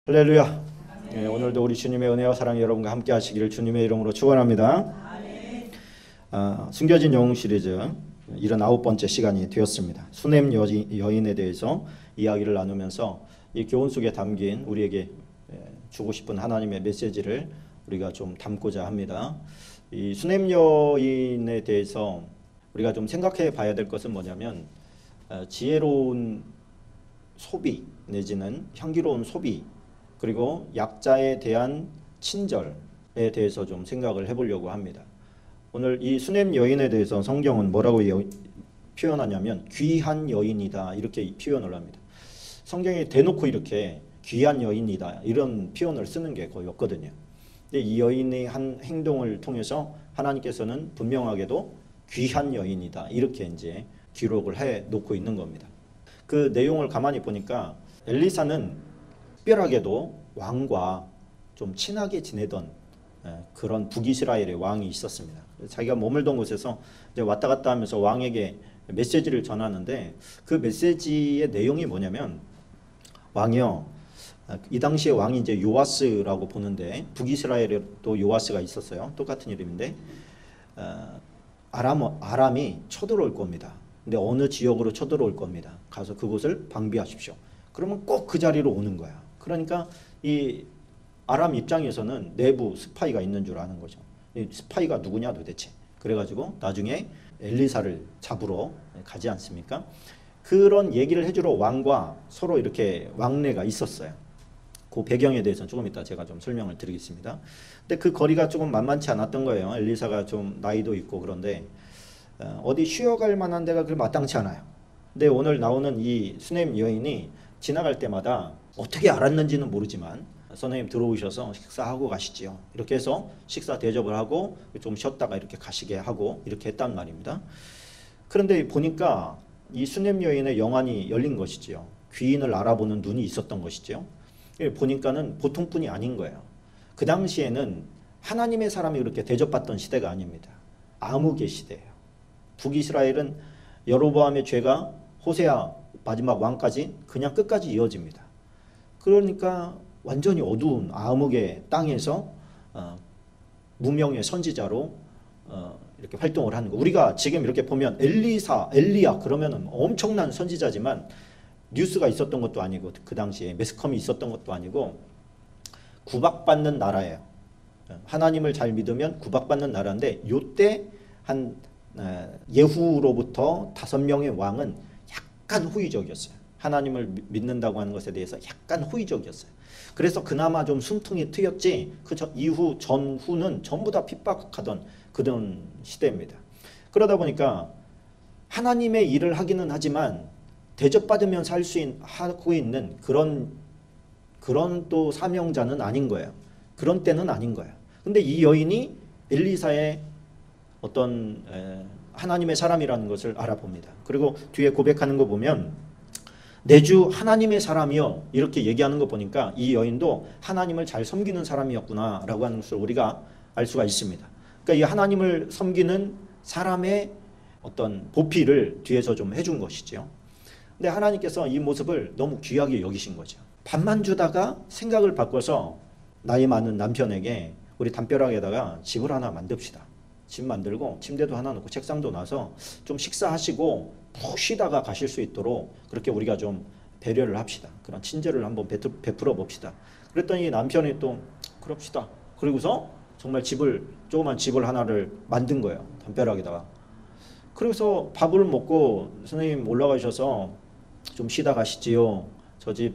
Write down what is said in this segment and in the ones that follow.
할렐루야. 오늘도 우리 주님의 은혜와 사랑이 여러분과 함께 하시기를 주님의 이름으로 축원합니다. 숨겨진 영웅 시리즈 79번째 시간이 되었습니다. 수넴 여인에 대해서 이야기를 나누면서 이 교훈 속에 담긴 우리에게 주고 싶은 하나님의 메시지를 우리가 좀 담고자 합니다. 이 수넴 여인에 대해서 우리가 좀 생각해 봐야 될 것은 뭐냐면 지혜로운 소비 내지는 향기로운 소비, 그리고 약자에 대한 친절에 대해서 좀 생각을 해보려고 합니다. 오늘 이 수넴 여인에 대해서 성경은 뭐라고 표현하냐면 귀한 여인이다 이렇게 표현을 합니다. 성경에 대놓고 이렇게 귀한 여인이다 이런 표현을 쓰는 게 거의 없거든요. 근데 이 여인의 한 행동을 통해서 하나님께서는 분명하게도 귀한 여인이다 이렇게 이제 기록을 해 놓고 있는 겁니다. 그 내용을 가만히 보니까 엘리사는 특별하게도 왕과 좀 친하게 지내던 그런 북이스라엘의 왕이 있었습니다. 자기가 머물던 곳에서 이제 왔다 갔다 하면서 왕에게 메시지를 전하는데 그 메시지의 내용이 뭐냐면, 왕이요, 이 당시에 왕이 이제 요아스라고 보는데 북이스라엘에도 요아스가 있었어요. 똑같은 이름인데 아람이 쳐들어올 겁니다. 근데 어느 지역으로 쳐들어올 겁니다. 가서 그곳을 방비하십시오. 그러면 꼭 그 자리로 오는 거야. 그러니까 이 아람 입장에서는 내부 스파이가 있는 줄 아는 거죠. 이 스파이가 누구냐 도대체. 그래가지고 나중에 엘리사를 잡으러 가지 않습니까? 그런 얘기를 해주러 왕과 서로 이렇게 왕래가 있었어요. 그 배경에 대해서는 조금 이따 제가 좀 설명을 드리겠습니다. 근데 그 거리가 조금 만만치 않았던 거예요. 엘리사가 좀 나이도 있고 그런데 어디 쉬어갈 만한 데가 그렇게 마땅치 않아요. 근데 오늘 나오는 이 수넴 여인이 지나갈 때마다 어떻게 알았는지는 모르지만 선생님 들어오셔서 식사하고 가시지요. 이렇게 해서 식사 대접을 하고 좀 쉬었다가 이렇게 가시게 하고 이렇게 했단 말입니다. 그런데 보니까 이 수넴 여인의 영안이 열린 것이지요. 귀인을 알아보는 눈이 있었던 것이지요. 보니까는 보통 분이 아닌 거예요. 그 당시에는 하나님의 사람이 그렇게 대접받던 시대가 아닙니다. 암흑의 시대예요. 북이스라엘은 여로보암의 죄가 호세아 마지막 왕까지 그냥 끝까지 이어집니다. 그러니까 완전히 어두운 암흑의 땅에서 무명의 선지자로 이렇게 활동을 하는 거. 우리가 지금 이렇게 보면 엘리야 그러면은 엄청난 선지자지만 뉴스가 있었던 것도 아니고 그 당시에 매스컴이 있었던 것도 아니고 구박받는 나라예요. 하나님을 잘 믿으면 구박받는 나라인데 요때 한 예후로부터 5명의 왕은 약간 호의적이었어요. 하나님을 믿는다고 하는 것에 대해서 약간 호의적이었어요. 그래서 그나마 좀 숨통이 트였지 그 이후 전후는 전부 다 핍박하던 그런 시대입니다. 그러다 보니까 하나님의 일을 하기는 하지만 대접받으면서 하고 있는 그런 또 사명자는 아닌 거예요. 그런 때는 아닌 거예요. 근데 이 여인이 엘리사의 어떤 하나님의 사람이라는 것을 알아봅니다. 그리고 뒤에 고백하는 거 보면 내 주 하나님의 사람이요 이렇게 얘기하는 거 보니까 이 여인도 하나님을 잘 섬기는 사람이었구나 라고 하는 것을 우리가 알 수가 있습니다. 그러니까 이 하나님을 섬기는 사람의 어떤 보필을 뒤에서 좀 해준 것이죠. 근데 하나님께서 이 모습을 너무 귀하게 여기신 거죠. 밥만 주다가 생각을 바꿔서 나이 많은 남편에게 우리 담벼락에다가 집을 하나 만듭시다. 집 만들고 침대도 하나 놓고 책상도 놔서 좀 식사하시고 푹 쉬다가 가실 수 있도록 그렇게 우리가 좀 배려를 합시다. 그런 친절을 한번 베풀어 봅시다. 그랬더니 남편이 또 그럽시다. 그리고서 정말 조그만 집을 하나를 만든 거예요. 담벼락에다가. 그래서 밥을 먹고 선생님 올라가셔서 좀 쉬다 가시지요. 저 집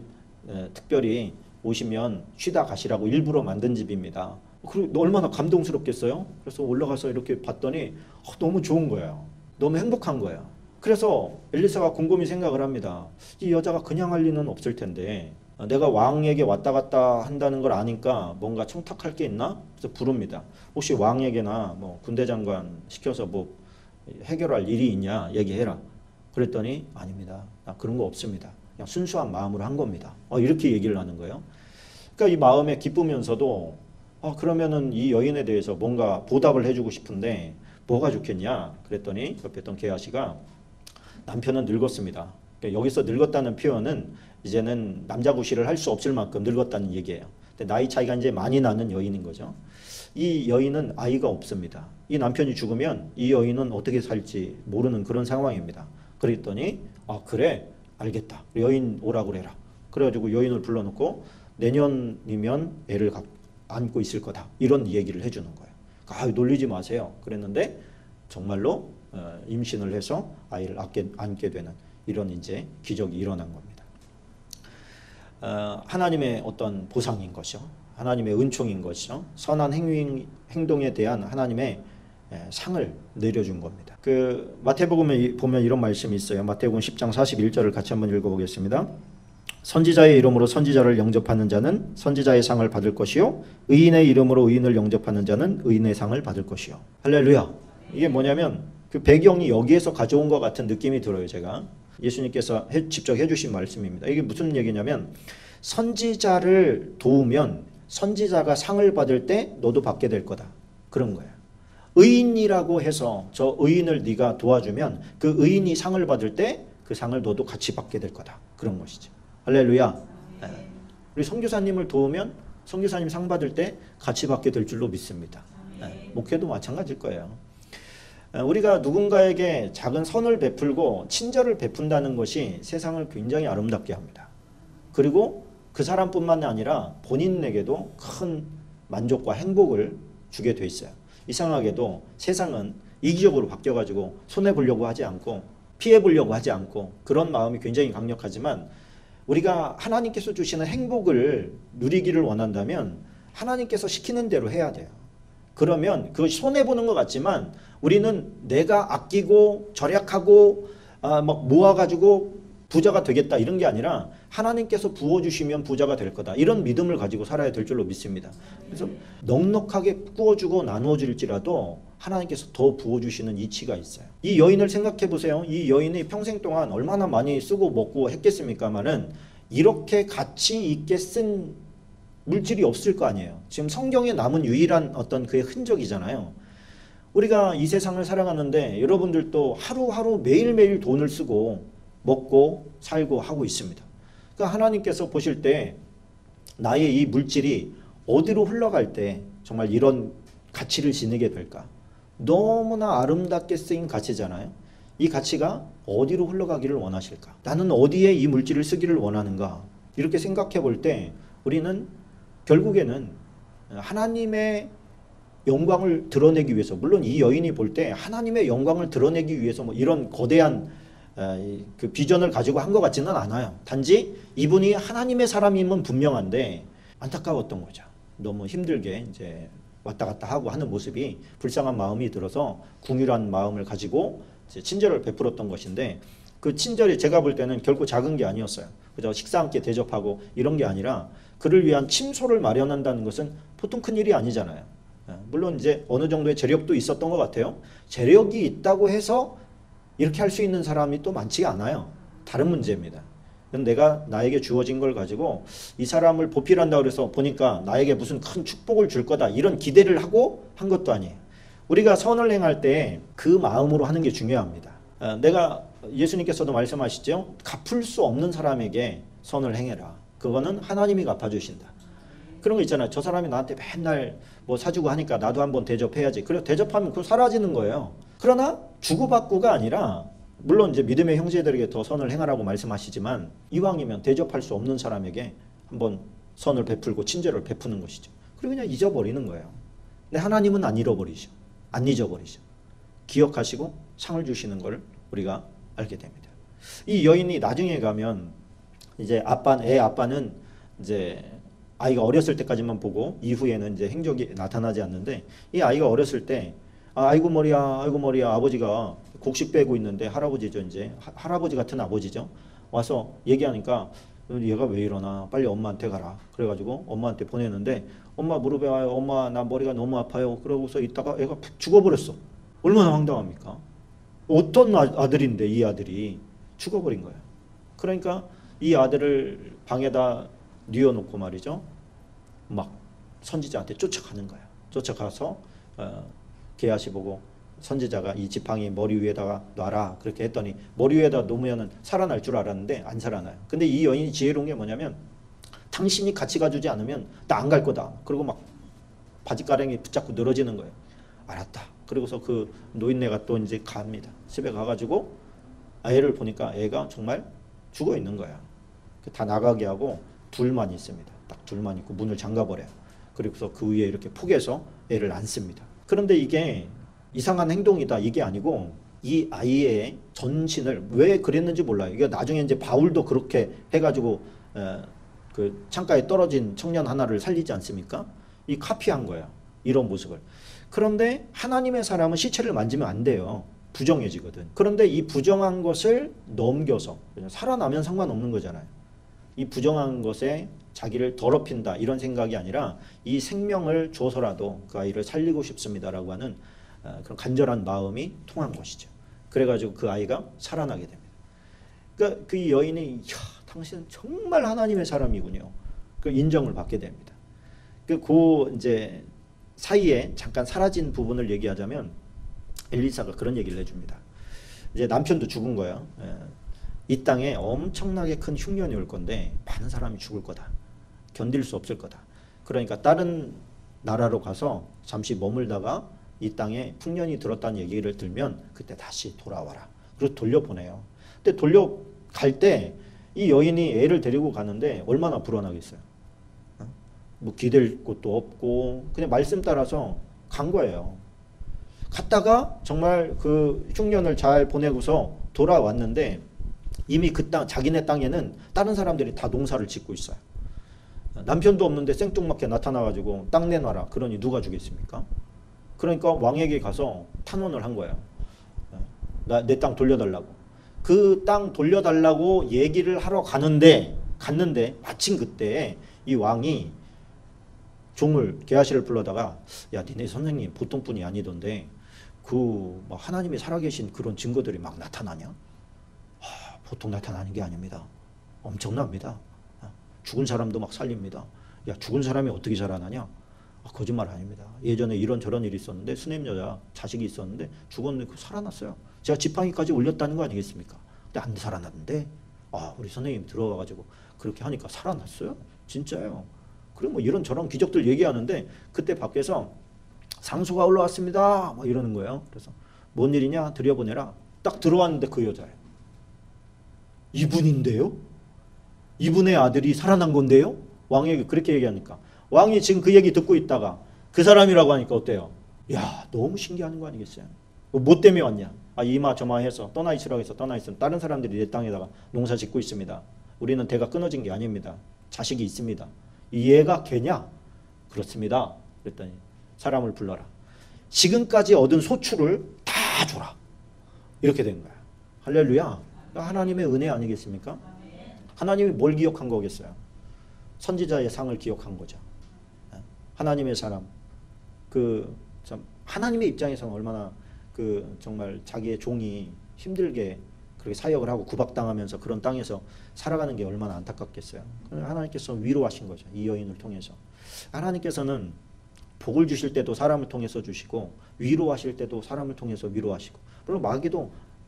특별히 오시면 쉬다 가시라고 일부러 만든 집입니다. 그리고 얼마나 감동스럽겠어요? 그래서 올라가서 이렇게 봤더니 너무 좋은 거예요. 너무 행복한 거예요. 그래서 엘리사가 곰곰이 생각을 합니다. 이 여자가 그냥 할 리는 없을 텐데 내가 왕에게 왔다 갔다 한다는 걸 아니까 뭔가 청탁할 게 있나? 그래서 부릅니다. 혹시 왕에게나 뭐 군대장관 시켜서 뭐 해결할 일이 있냐 얘기해라. 그랬더니 아닙니다. 나 그런 거 없습니다. 그냥 순수한 마음으로 한 겁니다. 이렇게 얘기를 하는 거예요. 그러니까 이 마음에 기쁘면서도 그러면은 이 여인에 대해서 뭔가 보답을 해주고 싶은데 뭐가 좋겠냐? 그랬더니 옆에 있던 게하시가 남편은 늙었습니다. 여기서 늙었다는 표현은 이제는 남자 구실을 할 수 없을 만큼 늙었다는 얘기예요. 근데 나이 차이가 이제 많이 나는 여인인 거죠. 이 여인은 아이가 없습니다. 이 남편이 죽으면 이 여인은 어떻게 살지 모르는 그런 상황입니다. 그랬더니 아 그래 알겠다. 여인 오라고 그래라. 그래가지고 여인을 불러놓고 내년이면 애를 안고 있을 거다. 이런 얘기를 해주는 거예요. 아 놀리지 마세요. 그랬는데 정말로 임신을 해서 아이를 안게 되는 이런 이제 기적이 일어난 겁니다. 하나님의 어떤 보상인 것이죠. 하나님의 은총인 것이죠. 선한 행동에 대한 하나님의 상을 내려준 겁니다. 그 마태복음에 보면 이런 말씀이 있어요. 마태복음 10장 41절을 같이 한번 읽어보겠습니다. 선지자의 이름으로 선지자를 영접하는 자는 선지자의 상을 받을 것이요 의인의 이름으로 의인을 영접하는 자는 의인의 상을 받을 것이요. 할렐루야. 이게 뭐냐면 그 배경이 여기에서 가져온 것 같은 느낌이 들어요. 제가 예수님께서 직접 해주신 말씀입니다. 이게 무슨 얘기냐면 선지자를 도우면 선지자가 상을 받을 때 너도 받게 될 거다. 그런 거예요. 의인이라고 해서 저 의인을 네가 도와주면 그 의인이 상을 받을 때 그 상을 너도 같이 받게 될 거다. 그런 것이죠. 할렐루야. 네. 우리 선교사님을 도우면 선교사님 상 받을 때 같이 받게 될 줄로 믿습니다. 네. 목회도 마찬가지일 거예요. 우리가 누군가에게 작은 선을 베풀고 친절을 베푼다는 것이 세상을 굉장히 아름답게 합니다. 그리고 그 사람뿐만 아니라 본인에게도 큰 만족과 행복을 주게 돼 있어요. 이상하게도 세상은 이기적으로 바뀌어가지고 손해보려고 하지 않고 피해보려고 하지 않고 그런 마음이 굉장히 강력하지만 우리가 하나님께서 주시는 행복을 누리기를 원한다면 하나님께서 시키는 대로 해야 돼요. 그러면 그것이 손해보는 것 같지만 우리는 내가 아끼고 절약하고 막 모아가지고 부자가 되겠다 이런 게 아니라 하나님께서 부어주시면 부자가 될 거다. 이런 믿음을 가지고 살아야 될 줄로 믿습니다. 그래서 넉넉하게 구워주고 나누어질지라도 하나님께서 더 부어주시는 이치가 있어요. 이 여인을 생각해 보세요. 이 여인이 평생 동안 얼마나 많이 쓰고 먹고 했겠습니까마는 이렇게 가치 있게 쓴 물질이 없을 거 아니에요. 지금 성경에 남은 유일한 어떤 그의 흔적이잖아요. 우리가 이 세상을 살아가는데 여러분들도 하루하루 매일매일 돈을 쓰고 먹고 살고 하고 있습니다. 그러니까 하나님께서 보실 때 나의 이 물질이 어디로 흘러갈 때 정말 이런 가치를 지니게 될까? 너무나 아름답게 쓰인 가치잖아요. 이 가치가 어디로 흘러가기를 원하실까? 나는 어디에 이 물질을 쓰기를 원하는가? 이렇게 생각해 볼 때 우리는 결국에는 하나님의 영광을 드러내기 위해서, 물론 이 여인이 볼 때 하나님의 영광을 드러내기 위해서 뭐 이런 거대한 그 비전을 가지고 한 것 같지는 않아요. 단지 이분이 하나님의 사람임은 분명한데 안타까웠던 거죠. 너무 힘들게 이제 왔다 갔다 하고 하는 모습이 불쌍한 마음이 들어서 궁휼한 마음을 가지고 이제 친절을 베풀었던 것인데 그 친절이 제가 볼 때는 결코 작은 게 아니었어요. 그저 식사 함께 대접하고 이런 게 아니라 그를 위한 침소를 마련한다는 것은 보통 큰 일이 아니잖아요. 물론 이제 어느 정도의 재력도 있었던 것 같아요. 재력이 있다고 해서 이렇게 할 수 있는 사람이 또 많지가 않아요. 다른 문제입니다. 내가 나에게 주어진 걸 가지고 이 사람을 보필한다고 해서 보니까 나에게 무슨 큰 축복을 줄 거다 이런 기대를 하고 한 것도 아니에요. 우리가 선을 행할 때 그 마음으로 하는 게 중요합니다. 내가 예수님께서도 말씀하시죠. 갚을 수 없는 사람에게 선을 행해라. 그거는 하나님이 갚아주신다. 그런 거 있잖아요. 저 사람이 나한테 맨날 뭐 사주고 하니까 나도 한번 대접해야지. 그래 대접하면 그거 사라지는 거예요. 그러나 주고받고가 아니라 물론 이제 믿음의 형제들에게 더 선을 행하라고 말씀하시지만 이왕이면 대접할 수 없는 사람에게 한번 선을 베풀고 친절을 베푸는 것이죠. 그리고 그냥 잊어버리는 거예요. 근데 하나님은 안 잃어버리죠. 안 잊어버리죠. 기억하시고 상을 주시는 걸 우리가 알게 됩니다. 이 여인이 나중에 가면 이제 애 아빠는 이제 아이가 어렸을 때까지만 보고 이후에는 이제 행적이 나타나지 않는데 이 아이가 어렸을 때 아이고 머리야 아버지가 곡식 빼고 있는데 할아버지죠. 이제 할아버지 같은 아버지죠. 와서 얘기하니까 얘가 왜 이러나 빨리 엄마한테 가라. 그래가지고 엄마한테 보내는데 엄마 무릎에 와요. 엄마 나 머리가 너무 아파요. 그러고서 있다가 애가 푹 죽어버렸어. 얼마나 황당합니까? 어떤 아들인데 이 아들이 죽어버린 거예요. 그러니까 이 아들을 방에다 뉘어놓고 말이죠. 막 선지자한테 쫓아가는 거예요. 쫓아가서 게하시 보고 선지자가 이 지팡이 머리 위에다가 놔라 그렇게 했더니 머리 위에다 놓으면 살아날 줄 알았는데 안 살아나요. 근데 이 여인이 지혜로운 게 뭐냐면 당신이 같이 가주지 않으면 나 안 갈 거다. 그리고 막 바지가랑이 붙잡고 늘어지는 거예요. 알았다. 그리고서 그 노인네가 또 이제 갑니다. 집에 가가지고 애를 보니까 애가 정말 죽어 있는 거야. 다 나가게 하고 둘만 있습니다. 딱 둘만 있고 문을 잠가버려요. 그리고서 그 위에 이렇게 포개서 애를 안습니다. 그런데 이게 이상한 행동이다 이게 아니고 이 아이의 전신을 왜 그랬는지 몰라요. 이게 나중에 이제 바울도 그렇게 해가지고 그 창가에 떨어진 청년 하나를 살리지 않습니까? 이 카피한 거예요. 이런 모습을. 그런데 하나님의 사람은 시체를 만지면 안 돼요. 부정해지거든. 그런데 이 부정한 것을 넘겨서 살아나면 상관없는 거잖아요. 이 부정한 것에 자기를 더럽힌다 이런 생각이 아니라 이 생명을 줘서라도 그 아이를 살리고 싶습니다라고 하는 그런 간절한 마음이 통한 것이죠. 그래가지고 그 아이가 살아나게 됩니다. 그러니까 그 여인이 당신은 정말 하나님의 사람이군요. 그 인정을 받게 됩니다. 그 이제 사이에 잠깐 사라진 부분을 얘기하자면 엘리사가 그런 얘기를 해줍니다. 이제 남편도 죽은 거예요. 이 땅에 엄청나게 큰 흉년이 올 건데 많은 사람이 죽을 거다. 견딜 수 없을 거다. 그러니까 다른 나라로 가서 잠시 머물다가 이 땅에 풍년이 들었다는 얘기를 들면 그때 다시 돌아와라. 그리고 돌려보내요. 근데 돌려갈 때 이 여인이 애를 데리고 가는데 얼마나 불안하겠어요. 뭐 기댈 곳도 없고 그냥 말씀 따라서 간 거예요. 갔다가 정말 그 흉년을 잘 보내고서 돌아왔는데 이미 그 땅, 자기네 땅에는 다른 사람들이 다 농사를 짓고 있어요. 남편도 없는데 생뚱맞게 나타나가지고 땅 내놔라. 그러니 누가 주겠습니까? 그러니까 왕에게 가서 탄원을 한 거예요. 내 땅 돌려달라고. 그 땅 돌려달라고 얘기를 하러 갔는데 마침 그때 이 왕이 종을 게하시를 불러다가 야 니네 선생님 보통 분이 아니던데 그 막 하나님이 살아계신 그런 증거들이 막 나타나냐? 보통 나타나는 게 아닙니다. 엄청납니다. 죽은 사람도 막 살립니다. 야 죽은 사람이 어떻게 살아나냐? 거짓말 아닙니다. 예전에 이런저런 일이 있었는데 수냄 여자 자식이 있었는데 죽었는데 살아났어요. 제가 지팡이까지 올렸다는 거 아니겠습니까? 근데 안 살아났는데 우리 선생님 들어와가지고 그렇게 하니까 살아났어요. 진짜요. 그리고 뭐 이런저런 기적들 얘기하는데 그때 밖에서 상소가 올라왔습니다. 뭐 이러는 거예요. 그래서 뭔 일이냐 들여보내라. 딱 들어왔는데 그 여자예요. 이분인데요? 이분의 아들이 살아난 건데요? 왕에게 그렇게 얘기하니까 왕이 지금 그 얘기 듣고 있다가 그 사람이라고 하니까 어때요? 야 너무 신기한 거 아니겠어요? 뭐 때문에 왔냐? 이마저마해서 떠나 있으라고 해서 떠나 있으면 다른 사람들이 내 땅에다가 농사 짓고 있습니다. 우리는 대가 끊어진 게 아닙니다. 자식이 있습니다. 이 얘가 걔냐? 그렇습니다. 그랬더니 사람을 불러라. 지금까지 얻은 소출을 다 줘라. 이렇게 된 거야. 할렐루야. 하나님의 은혜 아니겠습니까? 하나님이 뭘 기억한 거겠어요? 선지자의 상을 기억한 거죠. 하나님의 사람. 참 하나님의 입장에서는 얼마나 정말 자기의 종이 힘들게 그렇게 사역을 하고 구박당하면서 그런 땅에서 살아가는 게 얼마나 안타깝겠어요. 하나님께서 위로하신 거죠. 이 여인을 통해서. 하나님께서는 복을 주실 때도 사람을 통해서 주시고 위로하실 때도 사람을 통해서 위로하시고 물론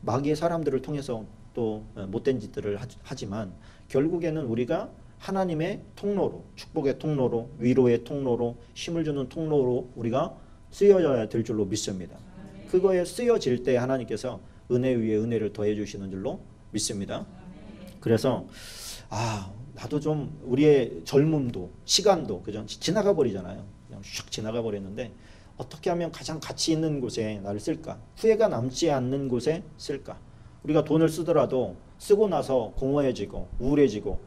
마귀의 사람들을 통해서 또 못된 짓들을 하지만 결국에는 우리가 하나님의 통로로 축복의 통로로 위로의 통로로 힘을 주는 통로로 우리가 쓰여져야 될 줄로 믿습니다. 그거에 쓰여질 때 하나님께서 은혜 위에 은혜를 더해 주시는 줄로 믿습니다. 그래서 나도 좀 우리의 젊음도 시간도 그죠 지나가 버리잖아요. 그냥 슉 지나가 버렸는데 어떻게 하면 가장 가치 있는 곳에 나를 쓸까? 후회가 남지 않는 곳에 쓸까? 우리가 돈을 쓰더라도 쓰고 나서 공허해지고 우울해지고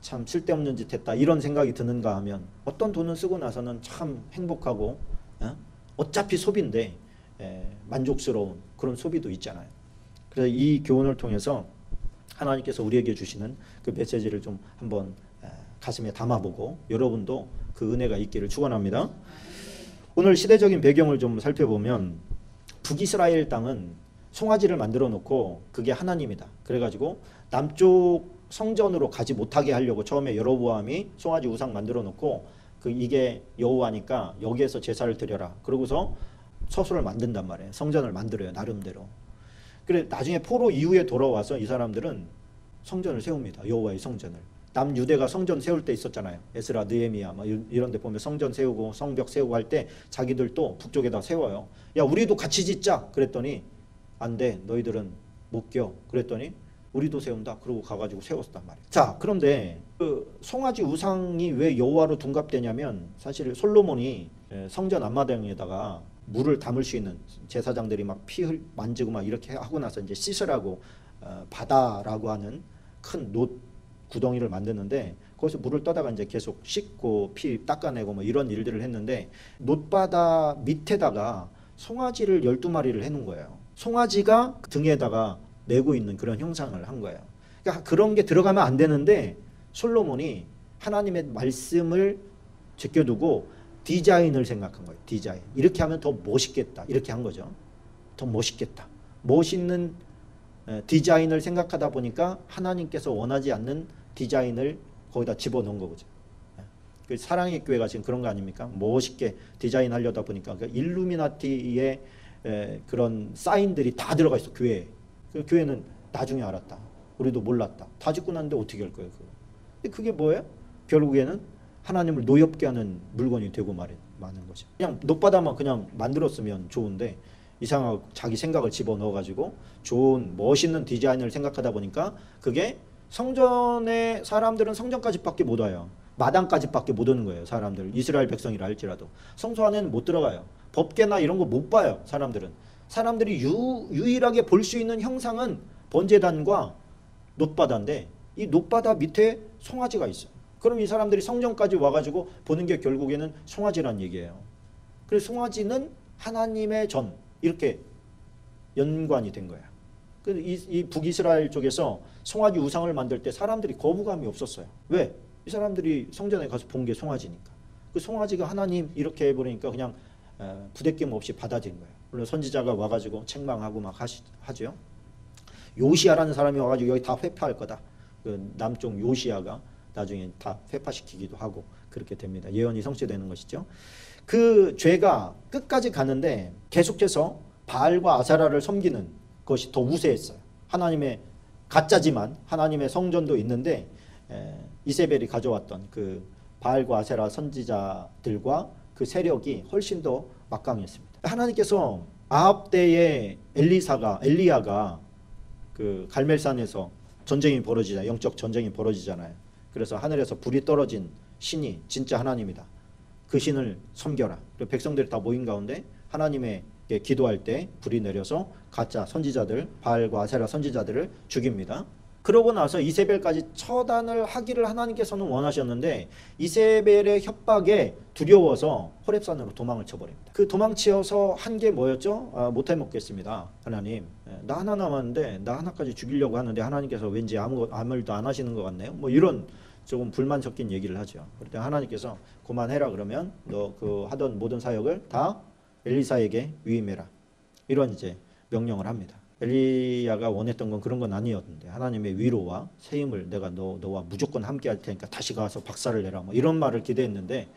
참 쓸데없는 짓 했다 이런 생각이 드는가 하면 어떤 돈을 쓰고 나서는 참 행복하고 어차피 소비인데 만족스러운 그런 소비도 있잖아요. 그래서 이 교훈을 통해서 하나님께서 우리에게 주시는 그 메시지를 좀 한번 가슴에 담아보고 여러분도 그 은혜가 있기를 축원합니다. 오늘 시대적인 배경을 좀 살펴보면 북이스라엘 땅은 송아지를 만들어 놓고 그게 하나님이다. 그래가지고 남쪽 성전으로 가지 못하게 하려고 처음에 여로보암이 송아지 우상 만들어 놓고 이게 여호와니까 여기에서 제사를 드려라. 그러고서 서술을 만든단 말이에요. 성전을 만들어요. 나름대로. 그래 나중에 포로 이후에 돌아와서 이 사람들은 성전을 세웁니다. 여호와의 성전을. 남유대가 성전 세울 때 있었잖아요. 에스라, 느헤미야 막 이런 데 보면 성전 세우고 성벽 세우고 할 때 자기들도 북쪽에다 세워요. 야 우리도 같이 짓자. 그랬더니 안 돼. 너희들은 못 껴. 그랬더니 우리도 세운다. 그러고 가가지고 세웠단 말이에요. 자 그런데 그 송아지 우상이 왜 여호와로 둔갑되냐면 사실 솔로몬이 성전 앞마당에다가 물을 담을 수 있는 제사장들이 막 피 만지고 막 이렇게 하고 나서 이제 씻으라고 바다라고 하는 큰 놋 구덩이를 만드는데 거기서 물을 떠다가 이제 계속 씻고 피 닦아내고 뭐 이런 일들을 했는데 놋바다 밑에다가 송아지를 12마리를 해놓은 거예요. 송아지가 등에다가 메고 있는 그런 형상을 한 거예요. 그러니까 그런 게 들어가면 안 되는데 솔로몬이 하나님의 말씀을 제껴두고 디자인을 생각한 거예요. 디자인. 이렇게 하면 더 멋있겠다. 이렇게 한 거죠. 더 멋있겠다. 멋있는 디자인을 생각하다 보니까 하나님께서 원하지 않는 디자인을 거기다 집어넣은 거죠. 그 사랑의 교회가 지금 그런 거 아닙니까? 멋있게 디자인하려다 보니까 그 일루미나티의 그런 사인들이 다 들어가 있어. 교회에. 그 교회는 나중에 알았다. 우리도 몰랐다. 다 짓고 났는데 어떻게 할 거예요? 그게 뭐예요? 결국에는 하나님을 노엽게 하는 물건이 되고 마는 거죠. 그냥 놋바다만 그냥 만들었으면 좋은데 이상하고 자기 생각을 집어넣어가지고 좋은 멋있는 디자인을 생각하다 보니까 그게 성전에 사람들은 성전까지밖에 못 와요. 마당까지밖에 못 오는 거예요. 사람들 이스라엘 백성이라 할지라도 성소 안에는 못 들어가요. 법궤나 이런 거 못 봐요. 사람들이 유일하게 볼 수 있는 형상은 번제단과 놋바다인데 이 놋바다 밑에 송아지가 있어요. 그럼 이 사람들이 성전까지 와가지고 보는 게 결국에는 송아지란 얘기예요. 그래서 송아지는 하나님의 전 이렇게 연관이 된 거야. 이 북이스라엘 쪽에서 송아지 우상을 만들 때 사람들이 거부감이 없었어요. 왜? 이 사람들이 성전에 가서 본 게 송아지니까. 그 송아지가 하나님 이렇게 해버리니까 그냥 부대낌 없이 받아들인 거예요. 물론 선지자가 와가지고 책망하고 막 하죠. 요시야라는 사람이 와가지고 여기 다 회파할 거다. 그 남쪽 요시야가 나중에 다 회파시키기도 하고 그렇게 됩니다. 예언이 성취되는 것이죠. 그 죄가 끝까지 가는데 계속해서 바알과 아세라를 섬기는 것이 더 우세했어요. 하나님의 가짜지만 하나님의 성전도 있는데 이세벨이 가져왔던 그 바알과 아세라 선지자들과 그 세력이 훨씬 더 막강했습니다. 하나님께서 아합 때에 엘리야가 그 갈멜산에서 전쟁이 벌어지잖아요. 영적 전쟁이 벌어지잖아요. 그래서 하늘에서 불이 떨어진 신이 진짜 하나님이다. 그 신을 섬겨라. 그리고 백성들이 다 모인 가운데 하나님에게 기도할 때 불이 내려서 가짜 선지자들, 바알과 아세라 선지자들을 죽입니다. 그러고 나서 이세벨까지 처단을 하기를 하나님께서는 원하셨는데 이세벨의 협박에 두려워서 호렙산으로 도망을 쳐버립니다. 그 도망치어서 한 게 뭐였죠? 못해 먹겠습니다. 하나님, 나 하나 남았는데 나 하나까지 죽이려고 하는데 하나님께서 왠지 아무 일도 안 하시는 것 같네요. 뭐 이런 조금 불만 섞인 얘기를 하죠. 그럴 때 하나님께서 그만해라. 그러면 너 그 하던 모든 사역을 다 엘리사에게 위임해라. 이런 이제 명령을 합니다. 엘리야가 원했던 건 그런 건 아니었는데 하나님의 위로와 새 힘을 내가 너와 무조건 함께 할 테니까 다시 가서 박살을 내라. 뭐 이런 말을 기대했는데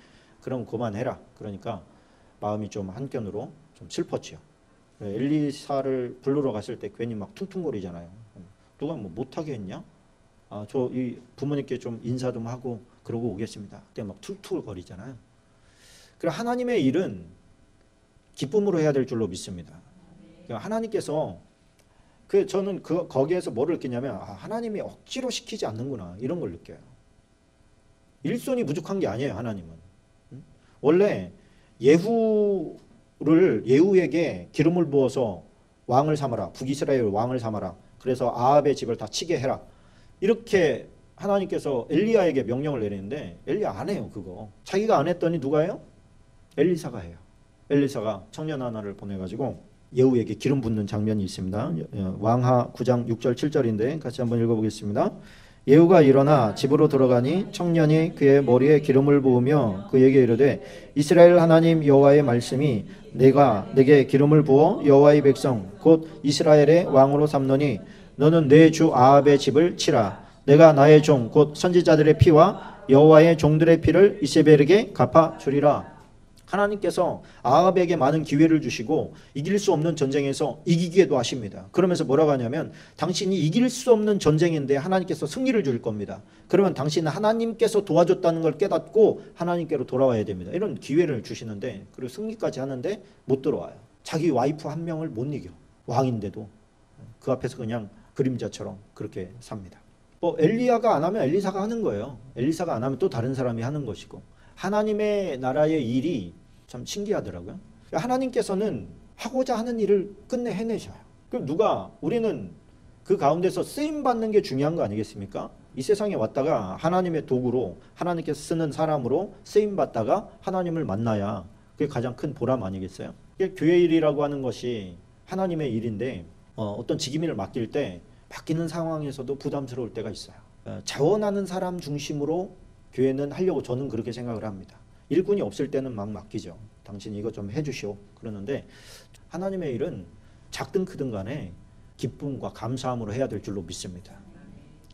그럼 그만해라. 그러니까 마음이 좀 한켠으로 좀 슬펐지요. 엘리사를 부르러 갔을 때 괜히 막 퉁퉁거리잖아요. 누가 뭐 못하게 했냐? 저 이 부모님께 좀 인사 좀 하고 그러고 오겠습니다. 그때 막 툴툴거리잖아요. 그래 하나님의 일은 기쁨으로 해야 될 줄로 믿습니다. 그러니까 하나님께서 저는 거기에서 뭐를 느끼냐면 하나님이 억지로 시키지 않는구나 이런 걸 느껴요. 일손이 부족한 게 아니에요. 하나님은 원래 예후에게 기름을 부어서 왕을 삼아라. 북이스라엘 왕을 삼아라. 그래서 아합의 집을 다 치게 해라. 이렇게 하나님께서 엘리야에게 명령을 내리는데 엘리야 안 해요. 그거 자기가 안 했더니 누가 해요? 엘리사가 해요. 엘리사가 청년 하나를 보내가지고 예후에게 기름 붓는 장면이 있습니다. 왕하 9장 6절 7절인데 같이 한번 읽어보겠습니다. 예후가 일어나 집으로 들어가니 청년이 그의 머리에 기름을 부으며 그에게 이르되 이스라엘 하나님 여호와의 말씀이 내가 내게 기름을 부어 여호와의 백성 곧 이스라엘의 왕으로 삼노니 너는 내 주 아합의 집을 치라. 내가 나의 종 곧 선지자들의 피와 여호와의 종들의 피를 이세벨에게 갚아 주리라. 하나님께서 아합에게 많은 기회를 주시고 이길 수 없는 전쟁에서 이기게도 하십니다. 그러면서 뭐라고 하냐면 당신이 이길 수 없는 전쟁인데 하나님께서 승리를 줄 겁니다. 그러면 당신은 하나님께서 도와줬다는 걸 깨닫고 하나님께로 돌아와야 됩니다. 이런 기회를 주시는데, 그리고 승리까지 하는데 못 들어와요. 자기 와이프 한 명을 못 이겨. 왕인데도 그 앞에서 그냥 그림자처럼 그렇게 삽니다. 엘리야가 안 하면 엘리사가 하는 거예요. 엘리사가 안 하면 또 다른 사람이 하는 것이고, 하나님의 나라의 일이 참 신기하더라고요. 하나님께서는 하고자 하는 일을 끝내 해내셔요. 그럼 우리는 그 가운데서 쓰임 받는 게 중요한 거 아니겠습니까? 이 세상에 왔다가 하나님의 도구로, 하나님께서 쓰는 사람으로 쓰임 받다가 하나님을 만나야 그게 가장 큰 보람 아니겠어요? 교회 일이라고 하는 것이 하나님의 일인데 어떤 직임을 맡길 때 맡기는 상황에서도 부담스러울 때가 있어요. 자원하는 사람 중심으로 교회는 하려고 저는 그렇게 생각을 합니다. 일꾼이 없을 때는 막 맡기죠. 당신이 이거 좀 해주시오 그러는데, 하나님의 일은 작든 크든 간에 기쁨과 감사함으로 해야 될 줄로 믿습니다.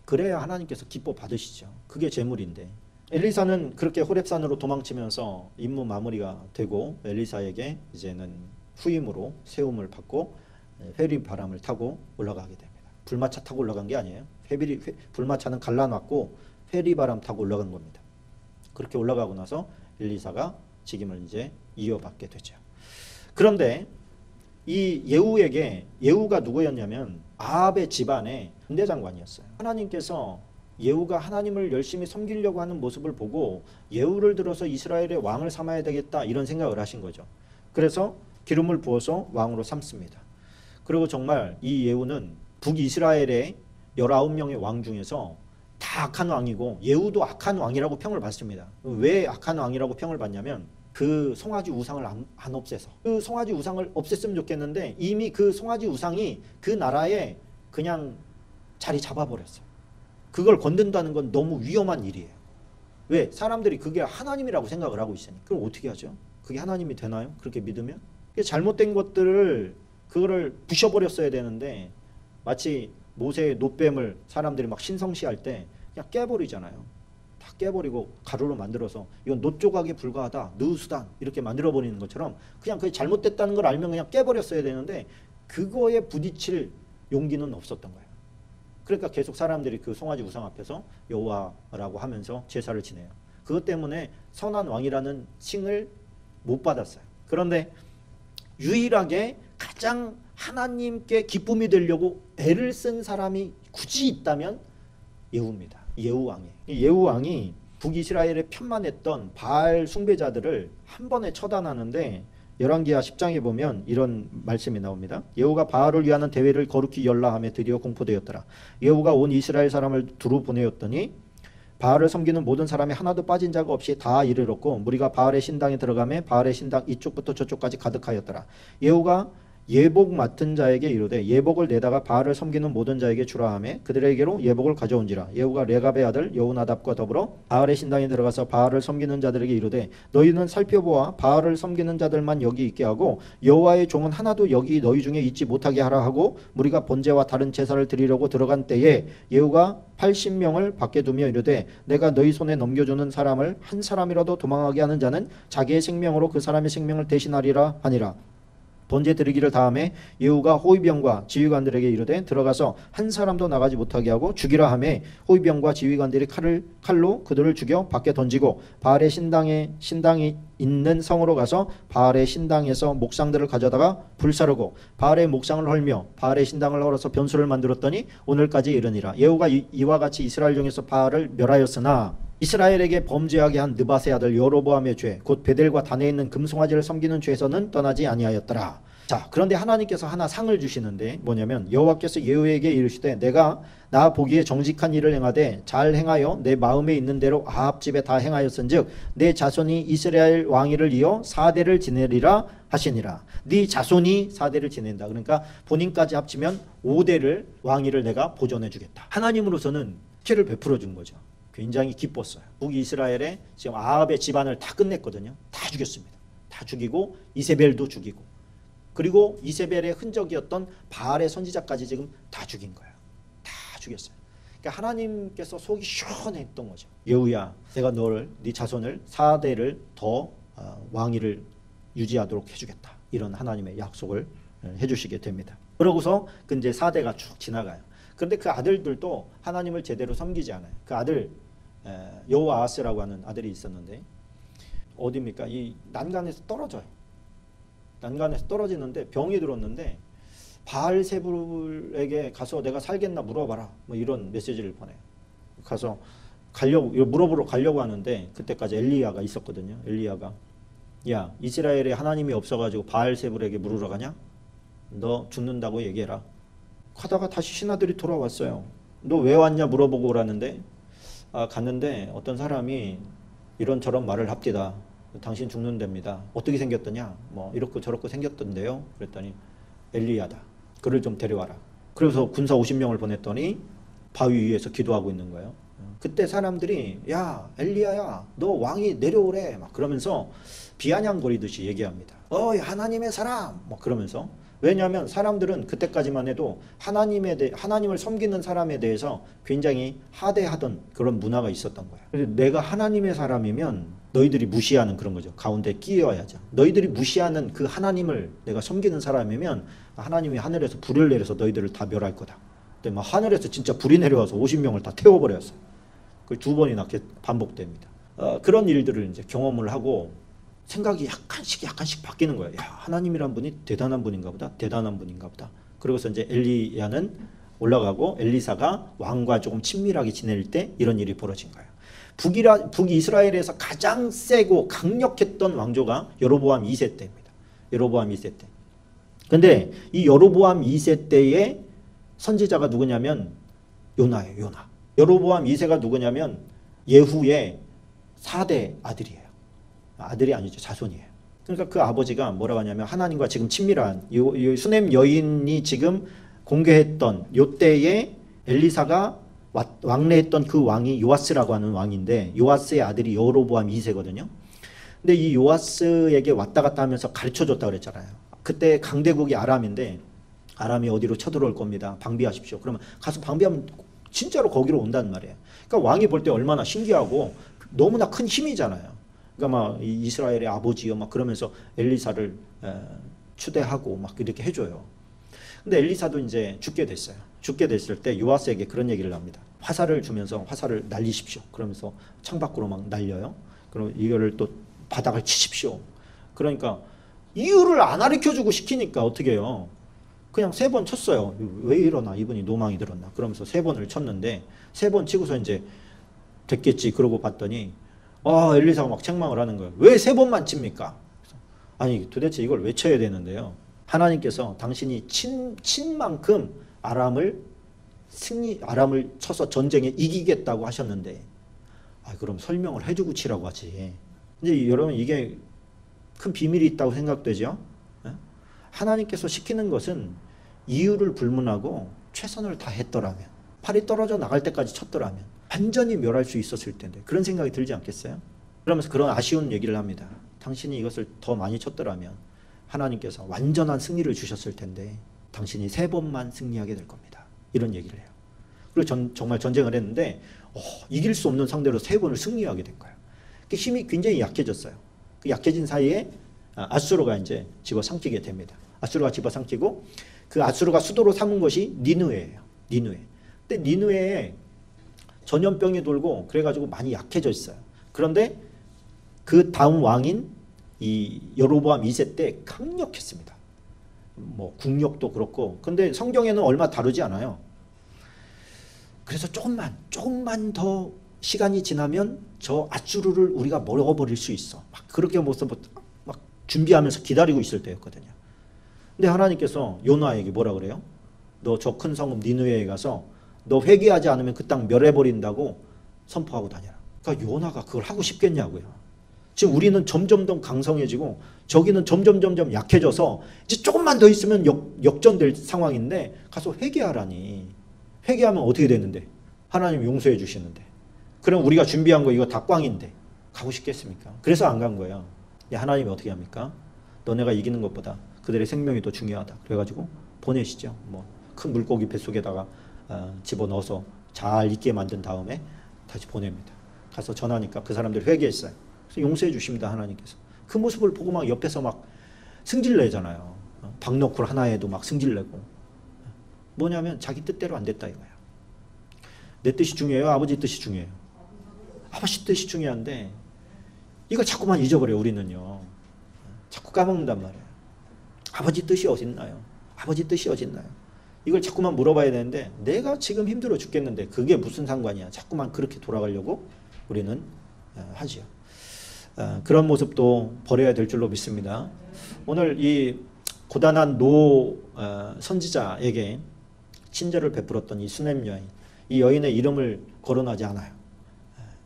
그래야 하나님께서 기뻐 받으시죠. 그게 재물인데. 엘리사는 그렇게 호렙산으로 도망치면서 임무 마무리가 되고 엘리사에게 이제는 후임으로 세움을 받고 회리 바람을 타고 올라가게 됩니다. 불마차 타고 올라간 게 아니에요. 불마차는 갈라놨고 회리 바람 타고 올라간 겁니다. 그렇게 올라가고 나서 엘리사가 직임을 이제 이어받게 되죠. 그런데 이 예후가 누구였냐면 아합의 집안의 군대장관이었어요. 하나님께서 예후가 하나님을 열심히 섬기려고 하는 모습을 보고 예후를 들어서 이스라엘의 왕을 삼아야 되겠다 이런 생각을 하신 거죠. 그래서 기름을 부어서 왕으로 삼습니다. 그리고 정말 이 예후는 북이스라엘의 19명의 왕 중에서 다 악한 왕이고, 예후도 악한 왕이라고 평을 받습니다. 왜 악한 왕이라고 평을 받냐면 그 송아지 우상을 안 없애서, 그 송아지 우상을 없앴으면 좋겠는데 이미 그 송아지 우상이 그 나라에 그냥 자리 잡아버렸어요. 그걸 건든다는 건 너무 위험한 일이에요. 왜? 사람들이 그게 하나님이라고 생각을 하고 있으니. 그럼 어떻게 하죠? 그게 하나님이 되나요? 그렇게 믿으면? 잘못된 것들을 그거를 부셔버렸어야 되는데, 마치 모세의 놋뱀을 사람들이 막 신성시할 때 그냥 깨버리잖아요. 다 깨버리고 가루로 만들어서 이건 놋 조각에 불과하다, 느우수단 이렇게 만들어버리는 것처럼 그냥 그게 잘못됐다는 걸 알면 그냥 깨버렸어야 되는데 그거에 부딪힐 용기는 없었던 거예요. 그러니까 계속 사람들이 그 송아지 우상 앞에서 여호와라고 하면서 제사를 지내요. 그것 때문에 선한 왕이라는 칭을 못 받았어요. 그런데 유일하게 가장 하나님께 기쁨이 되려고 애를 쓴 사람이 굳이 있다면 예후입니다. 예후 왕이 북이스라엘에 편만했던 바알 숭배자들을 한 번에 처단하는데, 열왕기하 10장에 보면 이런 말씀이 나옵니다. 예후가 바알을 위하는 대회를 거룩히 열라하며 드디어 공포되었더라. 예후가 온 이스라엘 사람을 두루 보내었더니 바알을 섬기는 모든 사람이 하나도 빠진 자가 없이 다 이르렀고, 무리가 바알의 신당에 들어가매 바알의 신당 이쪽부터 저쪽까지 가득하였더라. 예후가 예복 맡은 자에게 이르되 예복을 내다가 바알을 섬기는 모든 자에게 주라 하매 그들에게로 예복을 가져온지라. 예후가 레갑의 아들 여호나답과 더불어 바알의 신당에 들어가서 바알을 섬기는 자들에게 이르되 너희는 살펴보아 바알을 섬기는 자들만 여기 있게 하고 여호와의 종은 하나도 여기 너희 중에 있지 못하게 하라 하고, 무리가 번제와 다른 제사를 드리려고 들어간 때에 예후가 80명을 밖에 두며 이르되 내가 너희 손에 넘겨주는 사람을 한 사람이라도 도망하게 하는 자는 자기의 생명으로 그 사람의 생명을 대신하리라 하니라. 번제 드리기를 다음에 예후가 호위병과 지휘관들에게 이르되 들어가서 한 사람도 나가지 못하게 하고 죽이라 하매 호위병과 지휘관들이 칼로 그들을 죽여 밖에 던지고 바알의 신당이 있는 성으로 가서 바알의 신당에서 목상들을 가져다가 불사르고 바알의 목상을 헐며 바알의 신당을 헐어서 변수를 만들었더니 오늘까지 이르니라. 예후가 이와 같이 이스라엘 중에서 바알을 멸하였으나 이스라엘에게 범죄하게 한 느밧의 아들 여로보암의 죄 곧 베델과 단에 있는 금송아지를 섬기는 죄에서는 떠나지 아니하였더라. 자, 그런데 하나님께서 하나 상을 주시는데 뭐냐면 여호와께서 예후에게 이르시되 내가 나 보기에 정직한 일을 행하되 잘 행하여 내 마음에 있는 대로 아합 집에 다 행하였은즉 내 자손이 이스라엘 왕위를 이어 4대를 지내리라 하시니라. 네 자손이 4대를 지낸다. 그러니까 본인까지 합치면 5대를 왕위를 내가 보존해 주겠다. 하나님으로서는 죄를 베풀어 준 거죠. 굉장히 기뻤어요. 북이스라엘에 지금 아합의 집안을 다 끝냈거든요. 다 죽였습니다. 다 죽이고 이세벨도 죽이고, 그리고 이세벨의 흔적이었던 바알의 선지자까지 지금 다 죽인 거예요. 다 죽였어요. 그러니까 하나님께서 속이 시원했던 거죠. 예후야, 내가 네 자손을 4대를 더 왕위를 유지하도록 해주겠다. 이런 하나님의 약속을 해주시게 됩니다. 그러고서 그 이제 4대가 쭉 지나가요. 그런데 그 아들들도 하나님을 제대로 섬기지 않아요. 그 아들 여호아하스라고 하는 아들이 있었는데 어디입니까? 이 난간에서 떨어져요. 난간에서 떨어지는데 병이 들었는데 바알세불에게 가서 내가 살겠나 물어봐라. 뭐 이런 메시지를 보내요. 가서 물어보러 가려고 하는데 그때까지 엘리야가 있었거든요. 엘리야가 야 이스라엘에 하나님이 없어가지고 바알세불에게 물으러 가냐? 너 죽는다고 얘기해라. 하다가 다시 신하들이 돌아왔어요. 너 왜 왔냐 물어보고 오라는데 갔는데 어떤 사람이 이런저런 말을 합디다. 당신 죽는답니다. 어떻게 생겼더냐? 뭐 이렇고 저렇고 생겼던데요. 그랬더니 엘리야다. 그를 좀 데려와라. 그래서 군사 50명을 보냈더니 바위 위에서 기도하고 있는 거예요. 그때 사람들이 야 엘리야야 너 왕이 내려오래 막 그러면서 비아냥거리듯이 얘기합니다. 하나님의 사람 뭐 그러면서 왜냐하면 사람들은 그때까지만 해도 하나님을 섬기는 사람에 대해서 굉장히 하대하던 그런 문화가 있었던 거예요. 그래서 내가 하나님의 사람이면 너희들이 무시하는 그런 거죠. 가운데 끼어야죠. 너희들이 무시하는 그 하나님을 내가 섬기는 사람이면 하나님이 하늘에서 불을 내려서 너희들을 다 멸할 거다. 근데 막 하늘에서 진짜 불이 내려와서 50명을 다 태워버렸어요. 그 2번이나 반복됩니다. 그런 일들을 이제 경험을 하고 생각이 약간씩 바뀌는 거예요. 야, 하나님이란 분이 대단한 분인가 보다. 대단한 분인가 보다. 그러고서 이제 엘리야는 올라가고 엘리사가 왕과 조금 친밀하게 지낼 때 이런 일이 벌어진 거예요. 북이스라엘에서 가장 세고 강력했던 왕조가 여로보암 2세 때입니다. 여로보암 2세 때. 근데 이 여로보암 2세 때의 선지자가 누구냐면 요나예요. 요나. 여로보암 2세가 누구냐면 예후의 4대 아들이에요. 아들이 아니죠. 자손이에요. 그러니까 그 아버지가 뭐라고 하냐면 하나님과 지금 친밀한 이 수넴 여인이 지금 공개했던 요때에 엘리사가 왕래했던 그 왕이 요아스라고 하는 왕인데 요아스의 아들이 여로보암 2세거든요. 근데 이 요아스에게 왔다 갔다 하면서 가르쳐줬다 그랬잖아요. 그때 강대국이 아람인데 아람이 어디로 쳐들어올 겁니다. 방비하십시오. 그러면 가서 방비하면 진짜로 거기로 온다는 말이에요. 그러니까 왕이 볼 때 얼마나 신기하고 너무나 큰 힘이잖아요. 그러니까 막 이스라엘의 아버지요 막 그러면서 엘리사를 추대하고 막 이렇게 해줘요. 근데 엘리사도 이제 죽게 됐어요. 죽게 됐을 때 요아스에게 그런 얘기를 합니다. 화살을 주면서 화살을 날리십시오. 그러면서 창밖으로 막 날려요. 그럼 이거를 또 바닥을 치십시오. 그러니까 이유를 안 가르쳐주고 시키니까 어떻게 해요? 그냥 3번 쳤어요. 왜 이러나 이분이 노망이 들었나. 그러면서 3번을 쳤는데 3번 치고서 이제 됐겠지. 그러고 봤더니 엘리사가 막 책망을 하는 거예요. 왜 3번만 칩니까? 아니 도대체 이걸 왜 쳐야 되는데요. 하나님께서 당신이 친 만큼 아람을 쳐서 전쟁에 이기겠다고 하셨는데 그럼 설명을 해주고 치라고 하지. 근데 여러분 이게 큰 비밀이 있다고 생각되죠? 하나님께서 시키는 것은 이유를 불문하고 최선을 다했더라면 팔이 떨어져 나갈 때까지 쳤더라면 완전히 멸할 수 있었을 텐데 그런 생각이 들지 않겠어요? 그러면서 그런 아쉬운 얘기를 합니다. 당신이 이것을 더 많이 쳤더라면 하나님께서 완전한 승리를 주셨을 텐데 당신이 3번만 승리하게 될 겁니다. 이런 얘기를 해요. 그리고 정말 전쟁을 했는데 이길 수 없는 상대로 3번을 승리하게 된 거예요. 힘이 굉장히 약해졌어요. 그 약해진 사이에 아수르가 이제 집어삼키게 됩니다. 아수르가 집어삼키고 그 아수르가 수도로 삼은 것이 니느웨예요. 니느웨. 근데 니느웨에 전염병이 돌고 그래가지고 많이 약해져 있어요. 그런데 그 다음 왕인 이 여로보암 2세 때 강력했습니다. 뭐 국력도 그렇고. 근데 성경에는 얼마 다루지 않아요. 그래서 조금만 더 시간이 지나면 저 아수르를 우리가 먹어버릴 수 있어. 막 그렇게 모습 막 준비하면서 기다리고 있을 때였거든요. 근데 하나님께서 요나에게 뭐라 그래요? 너 저 큰 성읍 니느웨에 가서 너 회개하지 않으면 그 땅 멸해버린다고 선포하고 다녀라. 그러니까 요나가 그걸 하고 싶겠냐고요. 지금 우리는 점점 더 강성해지고 저기는 점점 약해져서 이제 조금만 더 있으면 역전될 상황인데 가서 회개하라니. 회개하면 어떻게 되는데? 하나님 용서해 주시는데. 그럼 우리가 준비한 거 이거 다 꽝인데 가고 싶겠습니까? 그래서 안 간 거예요. 하나님이 어떻게 합니까? 너네가 이기는 것보다 그들의 생명이 더 중요하다. 그래가지고 보내시죠. 뭐 큰 물고기 뱃속에다가 집어넣어서 잘 있게 만든 다음에 다시 보냅니다. 가서 전하니까 그 사람들이 회개했어요. 그래서 용서해 주십니다. 하나님께서. 그 모습을 보고 막 옆에서 막 승질내잖아요. 박너쿨 하나에도 막 승질내고. 뭐냐면 자기 뜻대로 안 됐다 이거야. 내 뜻이 중요해요? 아버지 뜻이 중요해요? 아버지 뜻이 중요한데 이걸 자꾸만 잊어버려요. 우리는요. 자꾸 까먹는단 말이에요. 아버지 뜻이 어딨나요? 아버지 뜻이 어딨나요? 이걸 자꾸만 물어봐야 되는데 내가 지금 힘들어 죽겠는데 그게 무슨 상관이야. 자꾸만 그렇게 돌아가려고 우리는 하지요. 그런 모습도 버려야 될 줄로 믿습니다. 오늘 이 고단한 노 선지자에게 친절을 베풀었던 이 수넴 여인, 이 여인의 이름을 거론하지 않아요.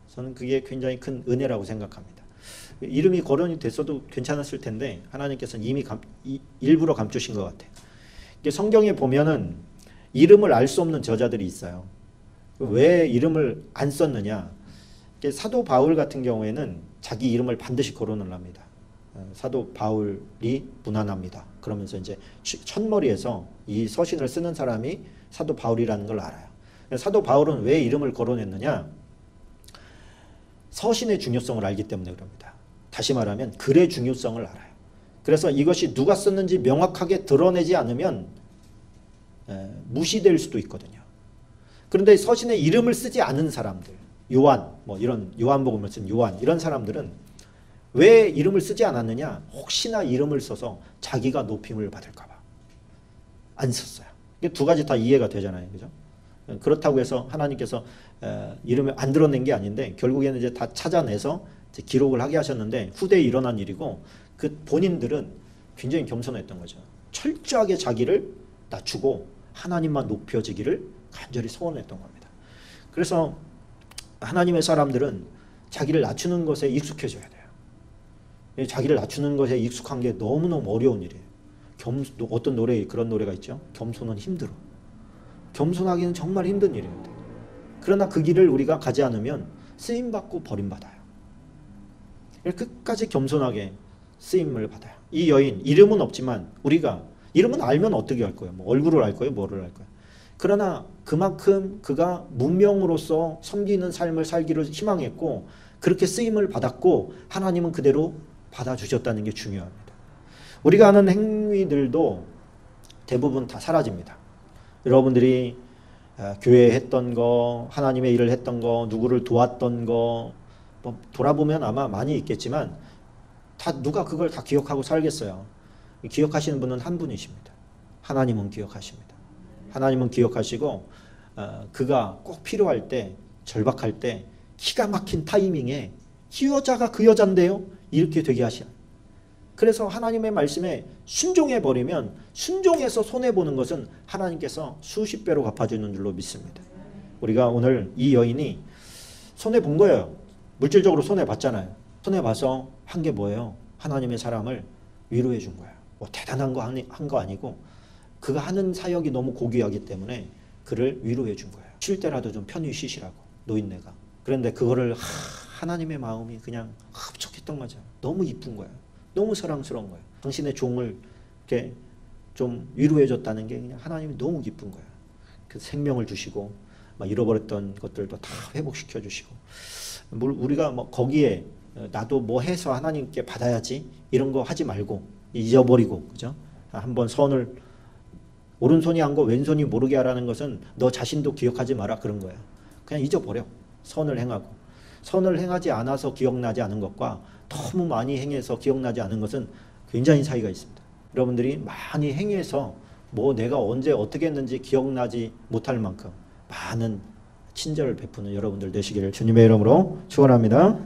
저는 그게 굉장히 큰 은혜라고 생각합니다. 이름이 거론이 됐어도 괜찮았을 텐데 하나님께서는 이미 일부러 감추신 것 같아요. 성경에 보면은 이름을 알 수 없는 저자들이 있어요. 왜 이름을 안 썼느냐? 사도 바울 같은 경우에는 자기 이름을 반드시 거론을 합니다. 사도 바울이 무난합니다. 그러면서 이제 첫머리에서 이 서신을 쓰는 사람이 사도 바울이라는 걸 알아요. 사도 바울은 왜 이름을 거론했느냐? 서신의 중요성을 알기 때문에 그럽니다. 다시 말하면 글의 중요성을 알아요. 그래서 이것이 누가 썼는지 명확하게 드러내지 않으면 무시될 수도 있거든요. 그런데 서신에 이름을 쓰지 않은 사람들, 요한, 뭐 이런 요한복음을 쓴 요한 이런 사람들은 왜 이름을 쓰지 않았느냐? 혹시나 이름을 써서 자기가 높임을 받을까 봐 안 썼어요. 이게 두 가지 다 이해가 되잖아요. 그죠? 그렇다고 해서 하나님께서 이름을 안 드러낸 게 아닌데 결국에는 이제 다 찾아내서 이제 기록을 하게 하셨는데 후대에 일어난 일이고 그 본인들은 굉장히 겸손했던 거죠. 철저하게 자기를 낮추고 하나님만 높여지기를 간절히 소원했던 겁니다. 그래서 하나님의 사람들은 자기를 낮추는 것에 익숙해져야 돼요. 자기를 낮추는 것에 익숙한 게 너무너무 어려운 일이에요. 어떤 그런 노래가 있죠. 겸손은 힘들어. 겸손하기는 정말 힘든 일입니다. 그러나 그 길을 우리가 가지 않으면 쓰임받고 버림받아요. 끝까지 겸손하게 쓰임을 받아요. 이 여인 이름은 없지만 우리가 이름은 알면 어떻게 할 거예요? 뭐 얼굴을 알 거예요? 뭐를 알 거예요? 그러나 그만큼 그가 문명으로서 섬기는 삶을 살기를 희망했고 그렇게 쓰임을 받았고 하나님은 그대로 받아주셨다는 게 중요합니다. 우리가 하는 행위들도 대부분 다 사라집니다. 여러분들이 교회에 했던 거, 하나님의 일을 했던 거, 누구를 도왔던 거 뭐 돌아보면 아마 많이 있겠지만 다 누가 그걸 다 기억하고 살겠어요. 기억하시는 분은 한 분이십니다. 하나님은 기억하십니다. 하나님은 기억하시고 그가 꼭 필요할 때 절박할 때 기가 막힌 타이밍에 이 여자가 그 여잔데요? 이렇게 되게 하셔요. 그래서 하나님의 말씀에 순종해버리면 순종해서 손해보는 것은 하나님께서 수십 배로 갚아주는 줄로 믿습니다. 우리가 오늘 이 여인이 손해본 거예요. 물질적으로 손해봤잖아요. 손해봐서 한 게 뭐예요? 하나님의 사람을 위로해 준 거예요. 뭐 대단한 거 한 거 아니고 그가 하는 사역이 너무 고귀하기 때문에 그를 위로해 준 거예요. 쉴 때라도 좀 편히 쉬시라고 노인네가. 그런데 그거를 하나님의 마음이 그냥 흡족했던 거죠. 너무 이쁜 거예요. 너무 사랑스러운 거예요. 당신의 종을 이렇게 좀 위로해 줬다는 게 그냥 하나님이 너무 기쁜 거예요. 그 생명을 주시고 막 잃어버렸던 것들도 다 회복시켜 주시고 우리가 뭐 거기에 나도 뭐 해서 하나님께 받아야지 이런 거 하지 말고 잊어버리고 그죠? 한번 선을 오른손이 한 거 왼손이 모르게 하라는 것은 너 자신도 기억하지 마라 그런 거예요. 그냥 잊어버려. 선을 행하고 선을 행하지 않아서 기억나지 않은 것과 너무 많이 행해서 기억나지 않은 것은 굉장히 차이가 있습니다. 여러분들이 많이 행해서 뭐 내가 언제 어떻게 했는지 기억나지 못할 만큼 많은 친절을 베푸는 여러분들 되시기를 주님의 이름으로 축원합니다.